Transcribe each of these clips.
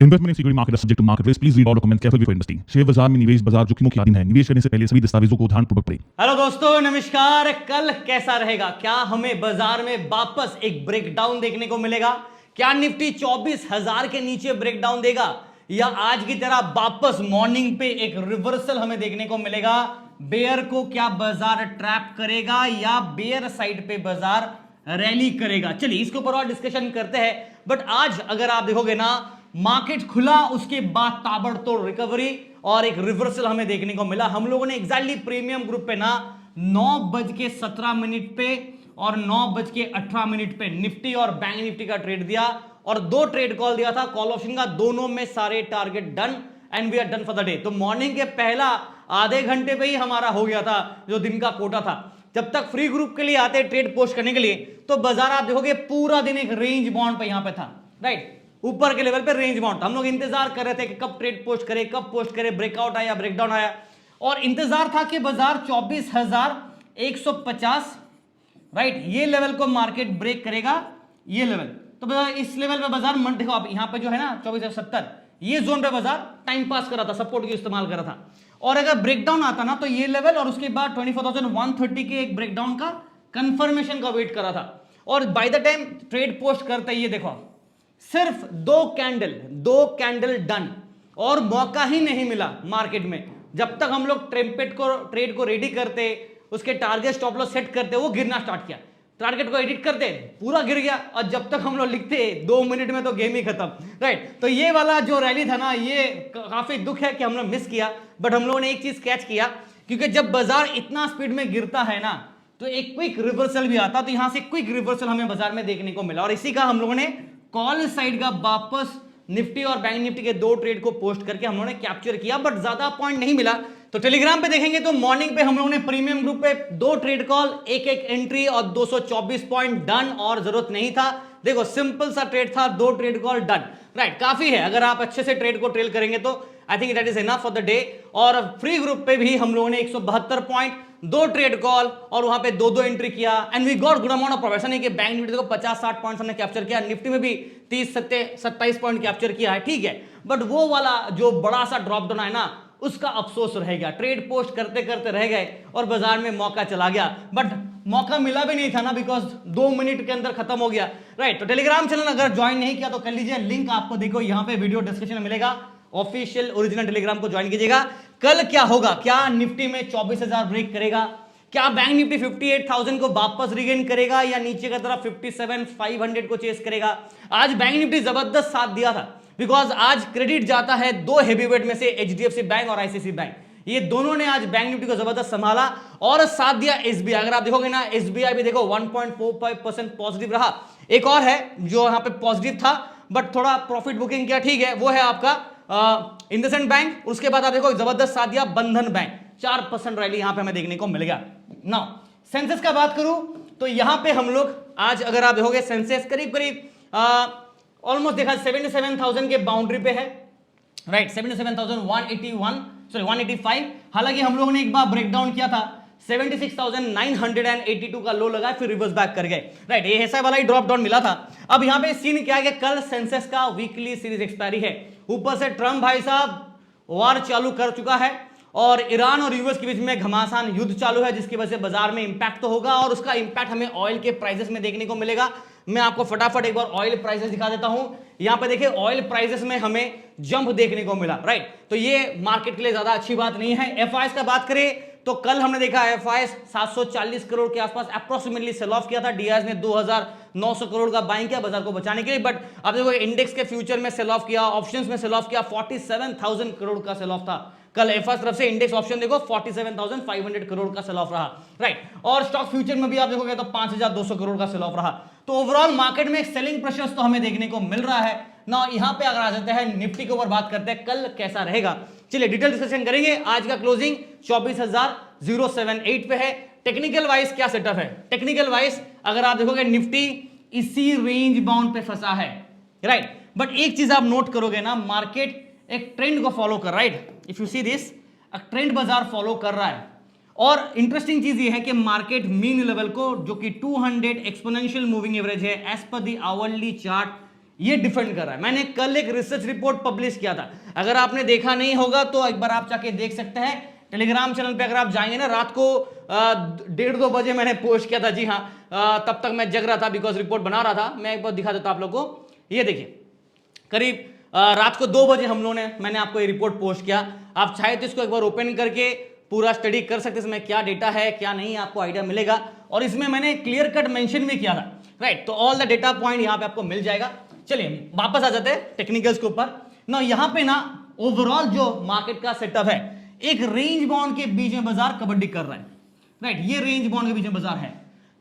Investment in security market is subject to market risk. Please read all documents carefully before investing. Share बाजार में निवेश बाजार जोखिमों की अधीन है। निवेश करने से पहले सभी दस्तावेजों को ध्यानपूर्वक पढ़ें। हेलो दोस्तों, नमस्कार। कल कैसा रहेगा? क्या हमें बाजार में वापस एक ब्रेकडाउन देखने को मिलेगा? क्या निफ्टी 24,000 के नीचे ब्रेकडाउन देगा, या आज की तरह वापस मॉर्निंग पे एक रिवर्सल हमें देखने को मिलेगा? बेयर को क्या बाजार ट्रैप करेगा, या बेयर साइड पे बाजार रैली करेगा? चलिए इसके ऊपर और डिस्कशन करते हैं। बट आज अगर आप देखोगे ना, मार्केट खुला, उसके बाद ताबड़तोड़ रिकवरी और एक रिवर्सल हमें देखने को मिला। हम लोगों ने एग्जैक्टली प्रीमियम ग्रुप पे ना 9:17 पे और 9:18 पे निफ्टी और बैंक निफ्टी का ट्रेड दिया और 2 ट्रेड कॉल दिया था कॉल ऑप्शन का। दोनों में सारे target done and we are done for the day. तो मॉर्निंग के पहला आधे घंटे पे ही हमारा हो गया था जो दिन का कोटा था। जब तक फ्री ग्रुप के लिए आते ट्रेड पोस्ट करने के लिए, तो बाजार आप देखोगे पूरा दिन एक रेंज बाउंड पे यहां पे था, राइट? ऊपर के लेवल पे रेंज बाउंड। हम लोग इंतजार कर रहे थे कि कब ट्रेड पोस्ट करे, कब पोस्ट करे, ब्रेकआउट आया, ब्रेकडाउन आया, और इंतजार था कि बाजार 24,150, राइट, ये लेवल को मार्केट ब्रेक करेगा, ये लेवल। तो इस लेवल पे बाजार देखो आप यहां पे जो है ना 24,070, ये जोन पे बाजार टाइम पास कर रहा था, सपोर्ट की इस्तेमाल कर रहा था। और अगर ब्रेकडाउन आता ना, तो ये लेवल और उसके बाद 24,130 के एक ब्रेकडाउन का कंफर्मेशन का वेट कर रहा था। और by the time trade post करते ही ये देखो सिर्फ 2 कैंडल डन, और मौका ही नहीं मिला मार्केट में। जब तक हम लोग ट्रेड को रेडी करते, उसके टारगेट स्टॉप लॉस सेट करते, वो गिरना स्टार्ट किया। टारगेट को एडिट करते, पूरा गिर गया, और जब तक हम लोग लिखते 2 मिनट में तो गेम ही खत्म, राइट? तो ये वाला जो रैली था ना, ये काफी दुख है कि हम लोग मिस किया। बट हम लोगों ने एक चीज कैच किया, क्योंकि जब बाजार इतना स्पीड में गिरता है ना, तो एक क्विक रिवर्सल भी आता। तो यहां से क्विक रिवर्सल हमें बाजार में देखने को मिला, और इसी का हम लोगों ने कॉल साइड का वापस निफ्टी और बैंक निफ्टी के 2 ट्रेड को पोस्ट करके हम लोगों ने कैप्चर किया। बट ज्यादा पॉइंट नहीं मिला। तो टेलीग्राम पे देखेंगे तो मॉर्निंग पे हम लोगों ने प्रीमियम ग्रुप पे 2 ट्रेड कॉल, एक एंट्री और 224 पॉइंट डन, और जरूरत नहीं था। देखो सिंपल सा ट्रेड था, 2 ट्रेड कॉल डन, राइट? काफी है। अगर आप अच्छे से ट्रेड को ट्रेल करेंगे तो I think that is enough for the day. और फ्री ग्रुप पे भी हम लोगों ने 172 पॉइंट, 2 ट्रेड कॉल और वहां पे 2 एंट्री किया, and we got good amount of profit. नहीं कि बैंक निफ्टी को 50-60 पॉइंट हमने कैप्चर किया, निफ्टी में भी 30-27 पॉइंट कैप्चर किया है, ठीक है। बट वो वाला जो बड़ा सा ड्रॉप डाउन है ना, उसका अफसोस रह गया। ट्रेड पोस्ट करते करते रह गए और बाजार में मौका चला गया। बट मौका मिला भी नहीं था ना, बिकॉज 2 मिनट के अंदर खत्म हो गया, राइट? तो टेलीग्राम चैनल अगर ज्वाइन नहीं किया तो कर लीजिए, लिंक आपको देखो यहाँ पे वीडियो डिस्क्रिप्शन में मिलेगा। ऑफिशियल ओरिजिनल टेलीग्राम को ज्वाइन कीजिएगा। कल क्या होगा? क्या निफ्टी में 24,000 ब्रेक करेगा? क्या बैंक निफ्टी 58,000 को वापस रिगेन करेगा, या नीचे की तरफ 57,500 को चेस करेगा? आज बैंक निफ्टी जबरदस्त साथ दिया था, बिकॉज आज क्रेडिट जाता है 2 हेवीवेट में से, एचडीएफसी बैंक और आईसीआईसी बैंक। ये दोनों ने आज बैंक निफ्टी को जबरदस्त संभाला और साथ दिया एसबीआई। अगर आप देखोगे ना, एसबीआई भी देखो 1.45% पॉजिटिव रहा। एक और है जो यहाँ पे पॉजिटिव था बट थोड़ा प्रॉफिट बुकिंग किया, ठीक है, वो है आपका इंडसइंड बैंक। उसके बाद आप देखो जबरदस्त साथ दिया बंधन बैंक, 4% रैली यहां पे हमें देखने को मिलेगा। नाउ सेंसेक्स का बात करूं तो यहां पे हम लोग आज अगर आप देखोगे सेंसेक्स करीब ऑलमोस्ट देखा 77,000 के बाउंड्री पे है, राइट? 77,185। हालांकि हम लोगों ने एक बार ब्रेकडाउन किया था, 76,982 का लो लगा, फिर रिवर्स बैक कर गए, राइट? ये ऐसा वाला ही ड्रॉप डाउन मिला था। अब यहां पे सीन क्या है कि कल सेंसेक्स का वीकली सीरीज एक्सपायरी है। ऊपर से ट्रम्प भाई साहब वार चालू कर चुका है और ईरान और यूएस के बीच में घमासान युद्ध चालू है, जिसकी वजह से बाजार में इंपैक्ट तो होगा, और उसका इंपैक्ट हमें ऑयल के प्राइसेस में देखने को मिलेगा। मैं आपको फटाफट एक बार ऑयल प्राइसेस दिखा देता हूं। यहां पे देखिए ऑयल प्राइसेस में हमें जंप देखने को मिला, राइट? तो ये मार्केट के लिए ज्यादा अच्छी बात नहीं है। एफआईएस का बात करें तो कल हमने देखा एफआईएस 740 करोड़ के आसपास अप्रोक्सीमेटली सेल ऑफ किया था। डीआईएस ने 2,900 करोड़ का बाइंग किया बाजार को बचाने के लिए। बट अब देखो इंडेक्स के फ्यूचर में सेल ऑफ किया, ऑप्शंस में सेल ऑफ किया, 47,000 करोड़ का सेल ऑफ था कल एफआईएस तरफ से। इंडेक्स ऑप्शन देखो 47,500 करोड़ का सेल ऑफ रहा, राइट? और स्टॉक फ्यूचर में भी आप देखोगे तो 5,200 करोड़ का सेल ऑफ रहा। तो ओवरऑल मार्केट में एक सेलिंग प्रेशर तो हमें देखने को मिल रहा है ना। यहां पे अगर आ जाते हैं निफ्टी के ऊपर बात करते हैं कल कैसा रहेगा, चलिए डिटेल डिस्कशन करेंगे। आज का क्लोजिंग 24,078 पे है। टेक्निकल वाइज क्या सेटअप है? टेक्निकल वाइज अगर आप देखोगे निफ्टी इसी रेंज बाउंड पे फंसा है, राइट? बट एक चीज आप नोट करोगे ना, मार्केट एक ट्रेंड को फॉलो कर, right? If you see this, trend बाजार फॉलो कर रहा है। और इंटरेस्टिंग चीज ये है कि मार्केट मीन लेवल को, जो कि 200 एक्सपोनेंशियल मूविंग एवरेज है, as per the hourly chart ये डिफेंड कर रहा है। मैंने कल एक रिसर्च रिपोर्ट पब्लिश किया था, अगर आपने देखा नहीं होगा तो एक बार आप जाके देख सकते हैं टेलीग्राम चैनल पे। अगर आप जाएंगे ना, रात को 1:30-2 बजे मैंने पोस्ट किया था। जी हाँ, तब तक मैं जग रहा था बिकॉज रिपोर्ट बना रहा था। मैं एक बार दिखा देता आप लोगों को, ये देखिए करीब रात को 2 बजे हम लोगों ने, मैंने आपको ये रिपोर्ट पोस्ट किया। आप चाहे तो इसको एक बार ओपन करके पूरा स्टडी कर सकते हैं, इसमें क्या डेटा है क्या नहीं, आपको आइडिया मिलेगा। और इसमें मैंने क्लियर कट मेंशन भी किया था, राइट। तो ऑल द डेटा पॉइंट यहाँ पे आपको मिल जाएगा। चलिए वापस आ जाते हैं टेक्निकल्स के ऊपर ना। यहाँ पे ना ओवरऑल जो मार्केट का सेटअप है, एक रेंज बाउंड के बीच में बाजार कबड्डी कर रहा है, राइट। ये रेंज बाउंड के बीच में बाजार है।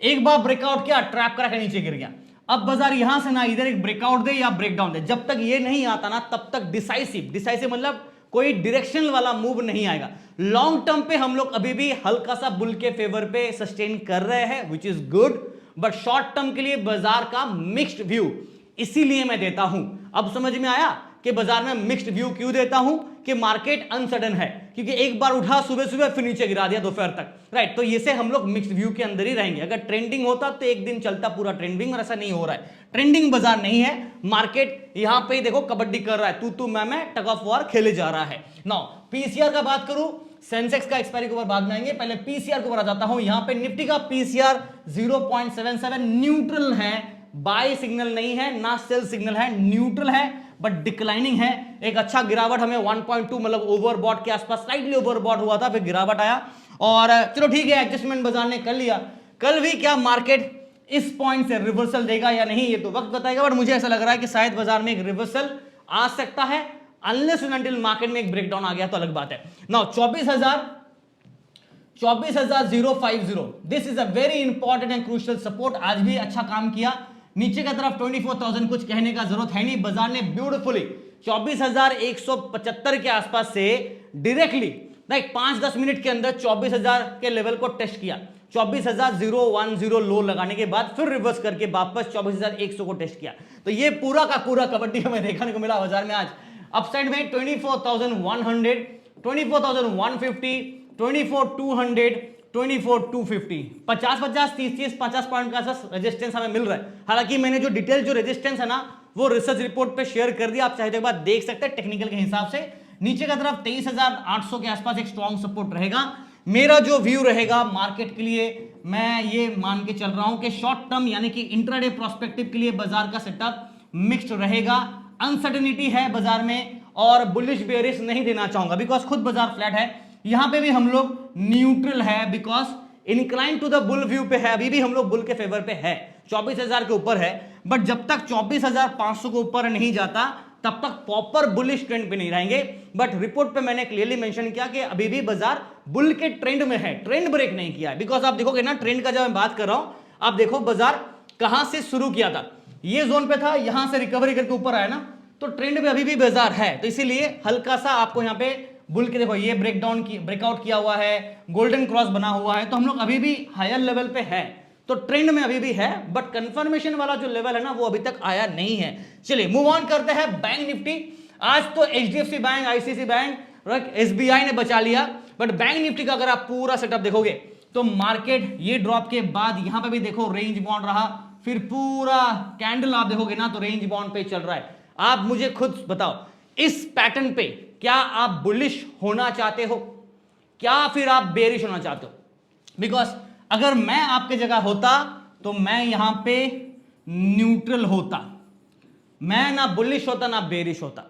एक बार ब्रेकआउट किया, ट्रैप करा के नीचे गिर गया। अब बाजार यहां से ना इधर एक ब्रेकआउट दे या ब्रेकडाउन दे, जब तक ये नहीं आता ना तब तक डिसाइसिव मतलब कोई डायरेक्शनल वाला मूव नहीं आएगा। लॉन्ग टर्म पे हम लोग अभी भी हल्का सा बुल के फेवर पे सस्टेन कर रहे हैं, which is good. But short term के लिए बाजार का मिक्स्ड व्यू इसीलिए मैं देता हूं। अब समझ में आया कि बाजार में मिक्स्ड व्यू क्यों देता हूं, कि मार्केट अनसडन है, क्योंकि एक बार उठा सुबह सुबह फिर नीचे गिरा दिया दोपहर तक, राइट। तो ये से हम लोग मिक्स्ड व्यू के अंदर ही रहेंगे। अगर ट्रेंडिंग होता तो एक दिन चलता पूरा ट्रेंडिंग, और ऐसा नहीं हो रहा है। ट्रेंडिंग बाजार नहीं है, मार्केट यहां पे देखो कबड्डी कर रहा है, तू मैं टग ऑफ वॉर खेले जा रहा है। नाउ पीसीआर का बात करूं, सेंसेक्स का एक्सपायरी के ऊपर बाद में आएंगे, पहले पीसीआर के ऊपर आ जाता हूं। यहां पे निफ्टी का पीसीआर 0.77 न्यूट्रल है, बाय सिग्नल नहीं है ना सेल सिग्नल है, न्यूट्रल है बट डिक्लाइनिंग है। एक अच्छा गिरावट हमें 1.2 मतलब ओवरबॉट के आसपास, स्लाइटली ओवरबॉट हुआ था, फिर गिरावट आया। और चलो ठीक है, एडजस्टमेंट बाजार ने कर लिया। कल भी क्या मार्केट इस पॉइंट से रिवर्सल देगा या नहीं, ये तो वक्त बताएगा। बट मुझे ऐसा लग रहा है कि शायद बाजार में एक रिवर्सल आ सकता है, अनलेस एंड अनटिल मार्केट में एक ब्रेकडाउन आ गया तो अलग बात है। Now 24,050, this is a very important and crucial support. आज भी अच्छा काम किया। नीचे का तरफ 24,000, कुछ कहने का जरूरत है नहीं। बाजार ने ब्यूटीफुली 24,175 के आसपास से डायरेक्टली लाइक 5-10 मिनट के अंदर 24,000 के लेवल को टेस्ट किया। 24,010 लो लगाने के बाद फिर रिवर्स करके वापस 24,100 को टेस्ट किया। तो ये पूरा का पूरा कबड्डी हमें देखने को मिला बाजार में आज। अपसाइड में 24,100, 24,150, 24,200, 24,250, 50-50, 30-30, 50 पॉइंट का रेजिस्टेंस हमें मिल रहा है। हालांकि मैंने जो डिटेल जो रेजिस्टेंस है ना वो रिसर्च रिपोर्ट पे शेयर कर दिया, आप चाहे तो एक बार देख सकते हैं टेक्निकल के हिसाब से। नीचे का तरफ 23,800 के आसपास एक स्ट्रॉन्ग सपोर्ट रहेगा। मेरा जो व्यू रहेगा मार्केट के लिए, मैं ये मान के चल रहा हूं कि शॉर्ट टर्म यानी कि इंट्राडे प्रोस्पेक्टिव के लिए बाजार का सेटअप मिक्स्ड रहेगा। अनसर्टेनिटी है बाजार में और बुलिश बेयरिश नहीं देना चाहूंगा बिकॉज खुद बाजार फ्लैट है। यहां पे भी हम लोग न्यूट्रल है because incline to the bull view पे है, अभी भी हम लोग बुल के फेवर पे है, 24,000 के ऊपर है। बट जब तक 24,500 के ऊपर नहीं जाता तब तक प्रॉपर बुलिश ट्रेंड पे नहीं रहेंगे। बट रिपोर्ट पे मैंने क्लियरली मेंशन किया कि अभी भी बाजार बुल के ट्रेंड में है, ट्रेंड ब्रेक नहीं किया है। बिकॉज आप देखोगे ना ट्रेंड का जब मैं बात कर रहा हूं, आप देखो बाजार कहां से शुरू किया था, ये जोन पे था, यहां से रिकवरी करके ऊपर आया ना, तो ट्रेंड में अभी भी बाजार है। तो इसीलिए हल्का सा आपको यहां पे बुल के देखो ये ब्रेकडाउन की ब्रेकआउट किया हुआ है, गोल्डन क्रॉस बना हुआ है, तो हम लोग अभी भी हायर लेवल पे है, तो ट्रेंड में अभी भी है। बट कंफर्मेशन वाला जो लेवल है ना वो अभी तक आया नहीं है। चलिए मूव ऑन करते हैं बैंक निफ्टी। आज तो HDFC bank, ICIC bank, SBI ने बचा लिया। बट बैंक निफ्टी का अगर आप पूरा सेटअप देखोगे तो मार्केट ये ड्रॉप के बाद यहां पे भी देखो रेंज बाउंड रहा, फिर पूरा कैंडल आप देखोगे ना तो रेंज बाउंड पे चल रहा है। आप मुझे खुद बताओ इस पैटर्न पे क्या आप बुलिश होना चाहते हो, क्या फिर आप बेरिश होना चाहते हो? बिकॉज अगर मैं आपके जगह होता तो मैं यहां पे न्यूट्रल होता, मैं ना बुलिश होता ना बेरिश होता।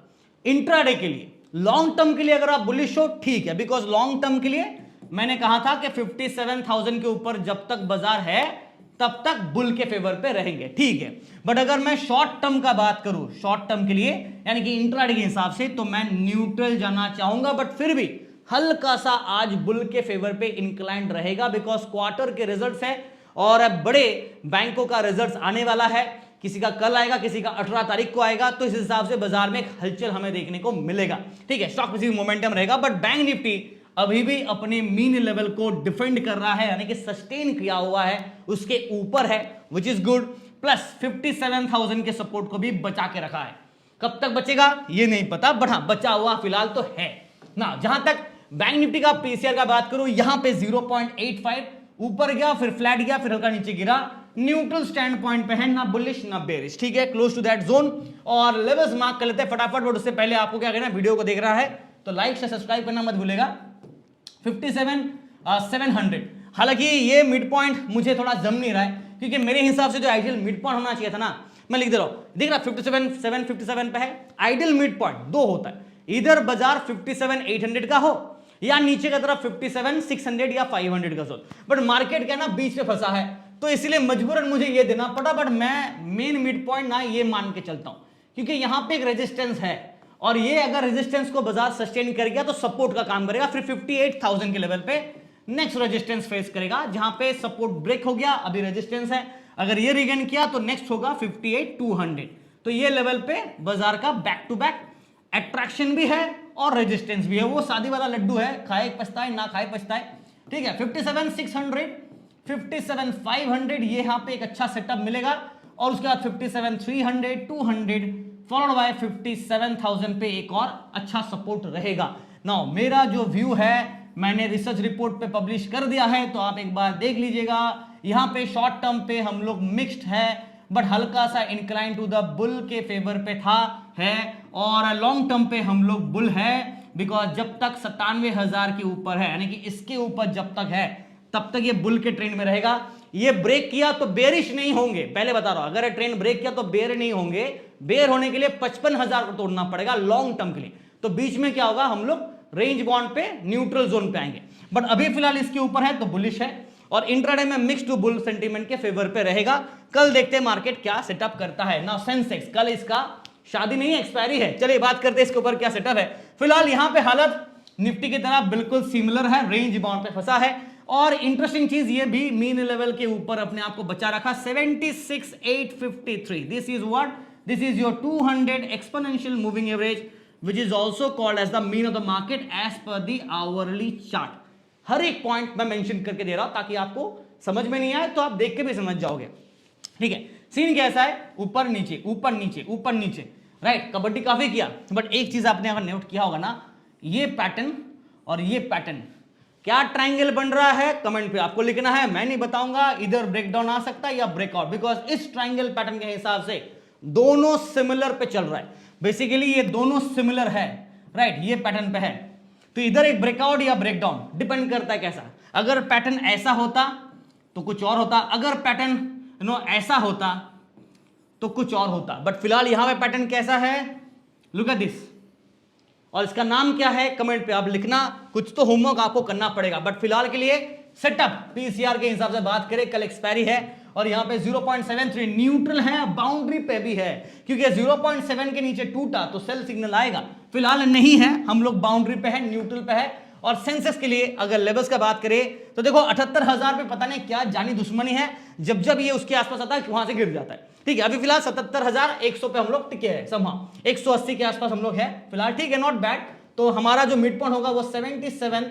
इंट्राडे के लिए, लॉन्ग टर्म के लिए अगर आप बुलिश हो ठीक है, बिकॉज लॉन्ग टर्म के लिए मैंने कहा था कि 57,000 के ऊपर जब तक बाजार है तब तक बुल के फेवर पे रहेंगे, ठीक है। बट अगर मैं शॉर्ट टर्म का बात करूं, शॉर्ट टर्म के लिए यानी कि इंट्राडे के हिसाब से, तो मैं न्यूट्रल जाना चाहूंगा। बट फिर भी हल्का सा आज बुल के फेवर पे इंक्लाइंड रहेगा बिकॉज क्वार्टर के रिजल्ट्स है और बड़े बैंकों का रिजल्ट्स आने वाला है। किसी का कल आएगा, किसी का 18 तारीख को आएगा, तो इस हिसाब से बाजार में हलचल हमें देखने को मिलेगा, ठीक है। स्टॉक में मोमेंटम रहेगा। बट बैंक निफ्टी अभी भी अपने मीन लेवल को डिफेंड कर रहा है, यानी कि सस्टेन किया हुआ है, उसके ऊपर है, विच इज गुड। प्लस 57,000 के सपोर्ट को भी बचा के रखा है। कब तक बचेगा ये नहीं पता, बट हाँ बचा हुआ फिलहाल तो है ना। जहां तक बैंक निफ्टी का पीसीआर का बात करूं, यहां पे 0.85 ऊपर गया, फिर फ्लैट गया, फिर हल्का नीचे गिरा, न्यूट्रल स्टैंड पॉइंट पे है, ना बुलिश ना बेरिश, ठीक है, क्लोज टू दैट जोन। और लेवल्स मार्क कर लेते हैं फटाफट, बट उससे पहले आपको क्या करना है, वीडियो को देख रहा है तो लाइक से सब्सक्राइब करना मत भूलेगा। 57,700, हालांकि ये मिड पॉइंट मुझे थोड़ा जम नहीं रहा है, क्योंकि मेरे हिसाब से जो आइडियल मिड पॉइंट होना चाहिए था ना, मैं लिख दे रहा हूं, देख रहा 57,757 पे है। आइडियल मिड पॉइंट दो होता है, इधर बाजार 57,800 का हो या नीचे का तरफ 57,600 या 500 का जोन, बट मार्केट क्या ना बीच में फंसा है, तो इसलिए मजबूरन मुझे ये देना पड़ा। बट मैं मेन मिड पॉइंट ना ये मान के चलता हूं, क्योंकि यहां पे एक रेजिस्टेंस है, और ये अगर रेजिस्टेंस को बाजार सस्टेन कर गया तो सपोर्ट का काम करेगा, फिर 58,000 के लेवल पे नेक्स्ट रेजिस्टेंस फेस करेगा, जहां पे सपोर्ट ब्रेक हो गया, अभी रेजिस्टेंस है, अगर ये रिगेन किया तो नेक्स्ट होगा 58,200। तो ये लेवल पे बाजार का बैक टू बैक अट्रैक्शन भी है और रेजिस्टेंस भी है, वो शादी वाला लड्डू है, खाए पछताए ना खाए पछताए, ठीक है। 57,600, 57,500 ये यहां पे एक अच्छा सेटअप मिलेगा, और उसके बाद 57,300, 200 फॉलोड बाय 57,000 पे एक और अच्छा सपोर्ट रहेगा। नाउ मेरा जो व्यू है मैंने रिसर्च रिपोर्ट पे पब्लिश कर दिया है, तो आप एक बार देख लीजिएगा। यहां पे शॉर्ट टर्म पे हम लोग मिक्स्ड है, बट हल्का सा इंक्लाइन टू द बुल के फेवर पे था है, और लॉन्ग टर्म पे हम लोग बुल है, बिकॉज जब तक 97,000 के ऊपर है, यानी कि इसके ऊपर जब तक है तब तक ये बुल के ट्रेंड में रहेगा। ये ब्रेक किया तो बेरिश नहीं होंगे, पहले बता रहा हूं, अगर ये ट्रेंड ब्रेक किया तो बेर नहीं होंगे, बेर होने के लिए 55,000 को तोड़ना पड़ेगा लॉन्ग टर्म के लिए, तो बीच में क्या होगा, हम लोग रेंज बॉन्ड पे न्यूट्रल जोन पे आएंगे, बट अभी फिलहाल इसके ऊपर है तो बुलिश है, और इंट्राडे में मिक्स टू बुल सेंटीमेंट के फेवर पे रहेगा। कल देखते हैं मार्केट क्या सेटअप करता है ना। सेंसेक्स कल इसका शादी नहीं है, एक्सपायरी है, चलिए बात करते हैं इसके ऊपर क्या सेटअप है। फिलहाल यहां पे हालत निफ्टी की तरह बिल्कुल सिमिलर है, रेंज बाउंड पे फंसा है, और इंटरेस्टिंग चीज ये भी मीन लेवल के ऊपर अपने आप को बचा रखा 76,853। This is what, this is your 200 exponential moving average, which is also called as the mean of the market as per the hourly chart। हर एक पॉइंट मैं मेंशन करके दे रहा हूं ताकि आपको समझ में नहीं आए तो आप देख के भी समझ जाओगे, ठीक है। सीन कैसा है, ऊपर नीचे ऊपर नीचे ऊपर नीचे, राइट, कबड्डी काफी किया, बट एक चीज आपने अगर नोट किया होगा ना, ये पैटर्न और ये पैटर्न क्या ट्रायंगल बन रहा है, कमेंट पे आपको लिखना है, मैं नहीं बताऊंगा, इधर ब्रेकडाउन आ सकता है या ब्रेकआउट, बिकॉज इस ट्रायंगल पैटर्न के हिसाब से दोनों सिमिलर पे चल रहा है, बेसिकली ये दोनों सिमिलर है, राइट, ये पैटर्न पे है, तो इधर एक ब्रेकआउट या ब्रेकडाउन डिपेंड करता है कैसा। अगर पैटर्न ऐसा होता तो कुछ और होता, अगर पैटर्न ऐसा होता तो कुछ और होता, बट फिलहाल यहां पे पैटर्न कैसा है, लुक एट दिस, और इसका नाम क्या है कमेंट पे आप लिखना, कुछ तो होमवर्क आपको करना पड़ेगा, बट फिलहाल के लिए सेटअप पीसीआर के हिसाब से बात करें, कल एक्सपायरी है, और यहां पे 0.73 न्यूट्रल है, बाउंड्री पे भी है, क्योंकि 0.7 के नीचे टूटा तो सेल सिग्नल आएगा, फिलहाल नहीं है, हम लोग बाउंड्री पे है, न्यूट्रल पे है। और सेंसेक्स के लिए अगर लेवल्स का बात करें तो देखो 78,000 पे पता नहीं क्या जानी दुश्मनी है, जब जब ये उसके आसपास आता है वहां से गिर जाता है, ठीक है। अभी फिलहाल 77,100 पे हम लोग टिके हैं, समहा 180 के आसपास हम लोग है फिलहाल, ठीक है, नॉट बैड। तो हमारा जो मिड पॉइंट होगा वो 77,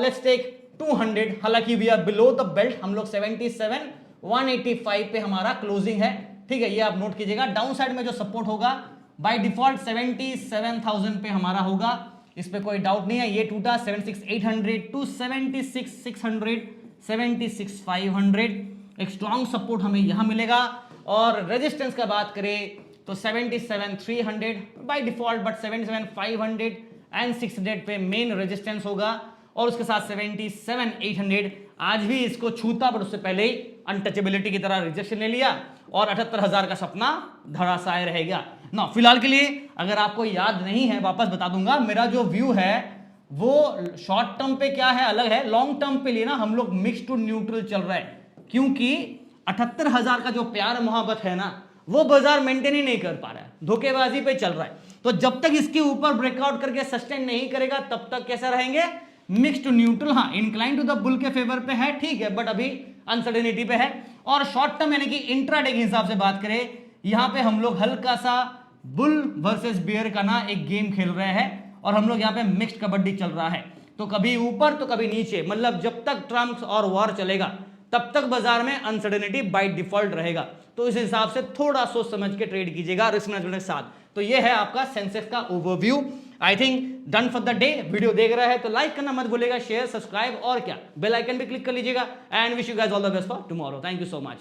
लेट्स टेक 200, हालांकि we are below the belt, हम लोग 77,185 पे हमारा क्लोजिंग है, ठीक है, ये आप नोट कीजिएगा। डाउन साइड में जो सपोर्ट होगा बाय डिफॉल्ट 77,000 पे हमारा होगा, इस पे कोई डाउट नहीं है। ये टूटा 76,800 टू 76,600, 76,500, एक स्ट्रॉन्ग सपोर्ट हमें यहां मिलेगा। और रेजिस्टेंस का बात करें तो 77,300 बाय डिफॉल्ट, बट 77,500 एंड 600 पे मेन रेजिस्टेंस होगा, और उसके साथ 77,800 आज भी इसको छूता, बट उससे पहले ही अनटचेबिलिटी की तरह रिजेक्शन ले लिया, और 78,000 का सपना धराशायी रहेगा ना। फिलहाल के लिए अगर आपको याद नहीं है वापस बता दूंगा, मेरा जो व्यू है वो शॉर्ट टर्म पे क्या है अलग है, लॉन्ग टर्म पे लिए ना हम लोग मिक्स टू न्यूट्रल चल रहा है, क्योंकि 78,000 का जो प्यार मोहब्बत है ना वो बाजार मेंटेन ही नहीं कर पा रहा है, धोखेबाजी पे चल रहा है। तो जब तक इसके ऊपर ब्रेकआउट करके सस्टेन नहीं करेगा तब तक कैसे रहेंगे, मिक्स टू न्यूट्रल। हाँ, इंक्लाइन टू द बुल के फेवर पे है, ठीक है, बट अभी अनसर्टेनिटी पे है। और शॉर्ट टर्म यानी कि इंट्राडे के हिसाब से बात करें, यहां पे हम लोग हल्का सा बुल वर्सेस बियर का ना एक गेम खेल रहे हैं, और हम लोग यहाँ पे मिक्स्ड कबड्डी चल रहा है, तो कभी ऊपर तो कभी नीचे, मतलब जब तक ट्रम्प्स और वॉर चलेगा तब तक बाजार में अनसर्टेनिटी बाय डिफॉल्ट रहेगा। तो इस हिसाब से थोड़ा सोच समझ के ट्रेड कीजिएगा रिस्क मैनेजमेंट के साथ। तो ये है आपका सेंसेक्स का overview, I think done for the day. Video देख रहे हैं तो लाइक करना मत भूलिएगा, शेयर, सब्सक्राइब और क्या बेल आइकन भी क्लिक कर लीजिएगा। And wish you guys all the best for tomorrow. Thank you so much.